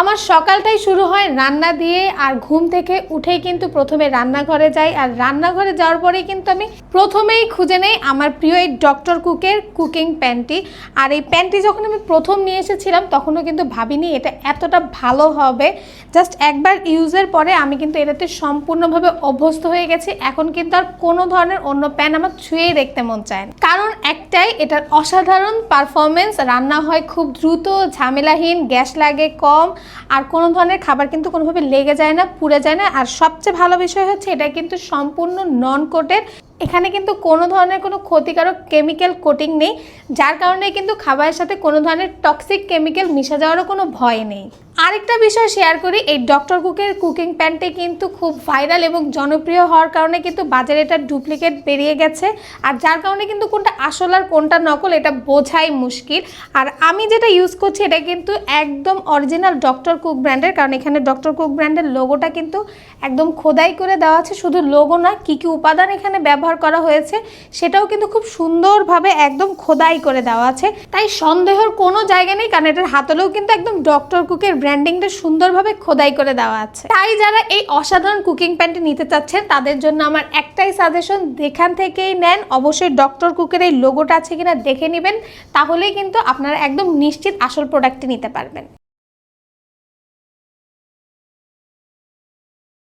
আমার সকালটাই শুরু হয় রান্না দিয়ে, আর ঘুম থেকে উঠেই কিন্তু প্রথমে রান্নাঘরে যাই, আর রান্নাঘরে যাওয়ার পরেই কিন্তু আমি প্রথমেই খুঁজে নেই আমার প্রিয় এই ডক্টর কুকের কুকিং প্যানটি। আর এই প্যানটি যখন আমি প্রথম নিয়ে এসেছিলাম তখনও কিন্তু ভাবিনি এটা এতটা ভালো হবে। জাস্ট একবার ইউজের পরে আমি কিন্তু এটাতে সম্পূর্ণভাবে অভ্যস্ত হয়ে গেছি। এখন কিন্তু আর কোনো ধরনের অন্য প্যান আমার ছুঁয়েই দেখতে মন চায় না, কারণ একটাই, এটার অসাধারণ পারফরমেন্স। রান্না হয় খুব দ্রুত, ঝামেলাহীন, গ্যাস লাগে কম, আর কোনো ধরনের খাবার কিন্তু কোনোভাবে লেগে যায় না, পুড়ে যায় না। আর সবচেয়ে ভালো বিষয় হচ্ছে এটা কিন্তু সম্পূর্ণ নন কোটেড। এখানে কিন্তু কোনো ধরনের কোনো ক্ষতিকারক কেমিক্যাল কোটিং নেই, যার কারণে কিন্তু খাবারের সাথে কোনো ধরনের টক্সিক কেমিক্যাল মিশে যাওয়ারও কোনো ভয় নেই। আরেকটা বিষয় শেয়ার করি, এই ডক্টর কুকের কুকিং প্যানটি কিন্তু খুব ভাইরাল এবং জনপ্রিয় হওয়ার কারণে কিন্তু বাজারে এটা ডুপ্লিকেট বেরিয়ে গেছে, আর যার কারণে কিন্তু কোনটা আসল আর কোনটা নকল এটা বোঝাই মুশকিল। আর আমি যেটা ইউজ করছি এটা কিন্তু একদম অরিজিনাল ডক্টর কুক ব্র্যান্ডের, কারণ এখানে ডক্টর কুক ব্র্যান্ডের লোগোটা কিন্তু একদম খোদাই করে দেওয়া আছে। শুধু লোগো না, কী কী উপাদান এখানে ব্যবহার করা হয়েছে সেটাও কিন্তু খুব সুন্দরভাবে একদম খোদাই করে দেওয়া আছে। তাই সন্দেহের কোনো জায়গা নেই, কারণ এটার হাতলেও কিন্তু একদম ডক্টর কুকের ব্র্যান্ডিংটা সুন্দরভাবে খোদাই করে দেওয়া আছে। তাই যারা এই অসাধারণ কুকিং প্যানটি নিতে চাচ্ছেন তাদের জন্য আমার একটাই সাজেশন, যেখান থেকেই নেন অবশ্যই ডক্টর কুকের এই লোগোটা আছে কিনা দেখে নেবেন, তাহলেই কিন্তু আপনারা একদম নিশ্চিত আসল প্রোডাক্টটি নিতে পারবেন।